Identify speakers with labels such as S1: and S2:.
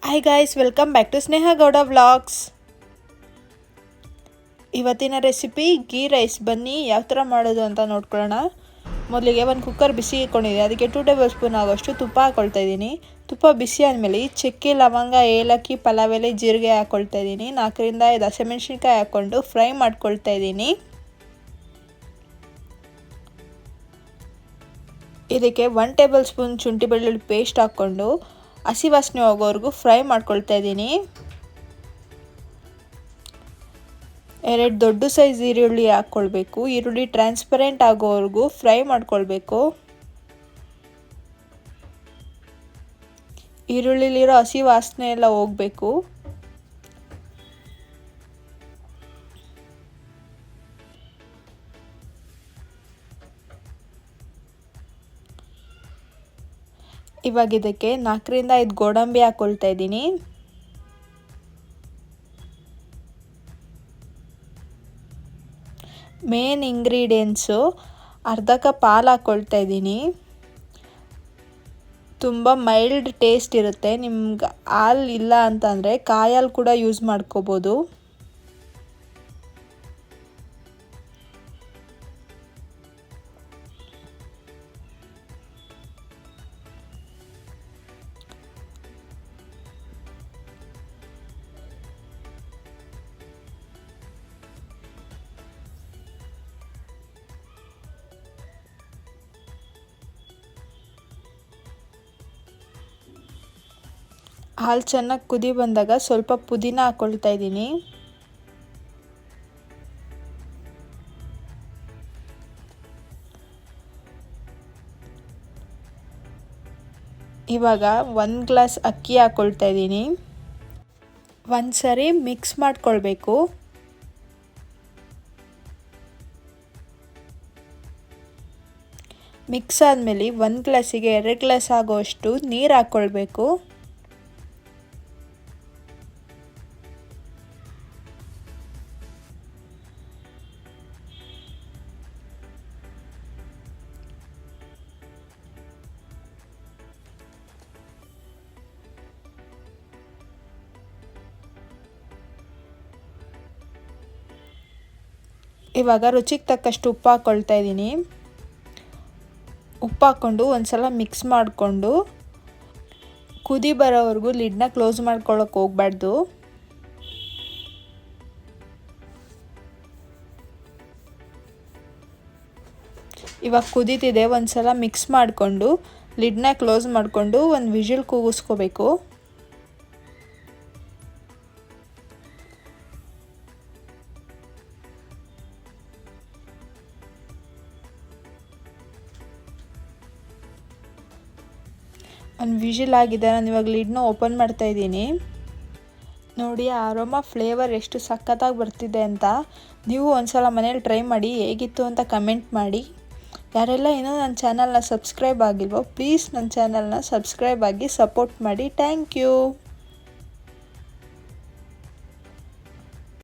S1: Hi guys, welcome back to Sneha Gowda vlogs. ಇವತ್ತಿನ recipe ghee rice. ಬನ್ನಿ ಯಾವ ಥರ ಮಾಡೋದು ಅಂತ ನೋಡ್ಕೊಳ್ಳೋಣ. ಮೊದಲಿಗೆ ಒಂದು ಕುಕ್ಕರ್ ಬಿಸಿ ಇಟ್ಕೊಂಡಿದ್ದೀನಿ. ಅದಕ್ಕೆ 2 ಟೇಬಲ್ ಸ್ಪೂನ್ ಆಗೋಷ್ಟು ತುಪ್ಪ ಹಾಕ್ಕೊಳ್ತಾ ಇದ್ದೀನಿ. ತುಪ್ಪ ಬಿಸಿ ಆದಮೇಲೆ ಚಕ್ಕೆ, ಲವಂಗ, ಏಲಕ್ಕಿ, ಪಲಾವ್ ಎಲೆ, ಜೀರಿಗೆ ಹಾಕ್ಕೊಳ್ತಾ ಇದ್ದೀನಿ. 4 ರಿಂದ 5 ಹಸಿಮೆಣಸಿನ್ಕಾಯಿ ಹಾಕ್ಕೊಂಡು ಫ್ರೈ ಮಾಡ್ಕೊಳ್ತಾ ಇದ್ದೀನಿ. ಇದಕ್ಕೆ 1 ಟೇಬಲ್ ಸ್ಪೂನ್ ಶುಂಠಿ ಬೆಳ್ಳುಳ್ಳಿ ಪೇಸ್ಟ್ ಹಾಕ್ಕೊಂಡು ಹಸಿ ವಾಸನೆ ಹೋಗೋವರೆಗೂ ಫ್ರೈ ಮಾಡ್ಕೊಳ್ತಾ ಇದ್ದೀನಿ. 2 ದೊಡ್ಡ ಸೈಜ್ ಈರುಳ್ಳಿ ಹಾಕ್ಕೊಳ್ಬೇಕು. ಈರುಳ್ಳಿ ಟ್ರಾನ್ಸ್ಪರೆಂಟ್ ಆಗೋವರೆಗೂ ಫ್ರೈ ಮಾಡ್ಕೊಳ್ಬೇಕು. ಈರುಳ್ಳಿಲಿರೋ ಹಸಿ ವಾಸನೆ ಎಲ್ಲ ಹೋಗಬೇಕು. ಇವಾಗ ಇದಕ್ಕೆ 4 ರಿಂದ 5 ಗೋಡಂಬಿ ಹಾಕ್ಕೊಳ್ತಾ ಇದ್ದೀನಿ. ಮೇನ್ ಇಂಗ್ರೀಡಿಯೆಂಟ್ಸು ಅರ್ಧ ಕಪ್ ಹಾಲು ಹಾಕ್ಕೊಳ್ತಾ ಇದ್ದೀನಿ. ತುಂಬ ಮೈಲ್ಡ್ ಟೇಸ್ಟ್ ಇರುತ್ತೆ. ನಿಮ್ಗೆ ಹಾಲು ಇಲ್ಲ ಅಂತಂದರೆ ಕಾಯಿ ಹಾಲು ಕೂಡ ಯೂಸ್ ಮಾಡ್ಕೋಬೋದು. ಹಾಲು ಚೆನ್ನಾಗಿ ಕುದಿ ಬಂದಾಗ ಸ್ವಲ್ಪ ಪುದೀನ ಹಾಕ್ಕೊಳ್ತಾ ಇದ್ದೀನಿ. ಇವಾಗ 1 ಗ್ಲಾಸ್ ಅಕ್ಕಿ ಹಾಕ್ಕೊಳ್ತಾ ಇದ್ದೀನಿ. ಒಂದು ಸರಿ ಮಿಕ್ಸ್ ಮಾಡ್ಕೊಳ್ಬೇಕು. ಮಿಕ್ಸ್ ಆದಮೇಲೆ 1 ಗ್ಲಾಸಿಗೆ 2 ಗ್ಲಾಸ್ ಆಗೋಷ್ಟು ನೀರು ಹಾಕ್ಕೊಳ್ಬೇಕು. ಇವಾಗ ರುಚಿಗೆ ತಕ್ಕಷ್ಟು ಉಪ್ಪು ಹಾಕ್ಕೊಳ್ತಾ ಇದ್ದೀನಿ. ಉಪ್ಪು ಹಾಕ್ಕೊಂಡು ಒಂದು ಸಲ ಮಿಕ್ಸ್ ಮಾಡಿಕೊಂಡು ಕುದಿ ಬರೋವರೆಗೂ ಲಿಡ್ನ ಕ್ಲೋಸ್ ಮಾಡ್ಕೊಳ್ಳೋಕೆ ಹೋಗಬಾರ್ದು. ಇವಾಗ ಕುದೀತಿದೆ. ಒಂದು ಸಲ ಮಿಕ್ಸ್ ಮಾಡಿಕೊಂಡು ಲಿಡ್ನ ಕ್ಲೋಸ್ ಮಾಡಿಕೊಂಡು ಒಂದು ವಿಷಲ್ ಕೂಗಿಸ್ಕೋಬೇಕು. ಒಂದು ವಿಷಲ್ ಆಗಿದೆ. ನಾನು ಇವಾಗ ಲಿಡ್ನ ಓಪನ್ ಮಾಡ್ತಾ ಇದ್ದೀನಿ. ನೋಡಿ ಅರೋಮಾ ಫ್ಲೇವರ್ ಎಷ್ಟು ಸಖತ್ತಾಗಿ ಬರ್ತಿದೆ ಅಂತ. ನೀವು ಒಂದ್ಸಲ ಮನೇಲಿ ಟ್ರೈ ಮಾಡಿ ಹೇಗಿತ್ತು ಅಂತ ಕಮೆಂಟ್ ಮಾಡಿ. ಯಾರೆಲ್ಲ ಇನ್ನೂ ನನ್ನ ಚಾನಲ್ನ ಸಬ್ಸ್ಕ್ರೈಬ್ ಆಗಿಲ್ವೋ ಪ್ಲೀಸ್ ನನ್ನ ಚಾನಲ್ನ ಸಬ್ಸ್ಕ್ರೈಬ್ ಆಗಿ ಸಪೋರ್ಟ್ ಮಾಡಿ. Thank you.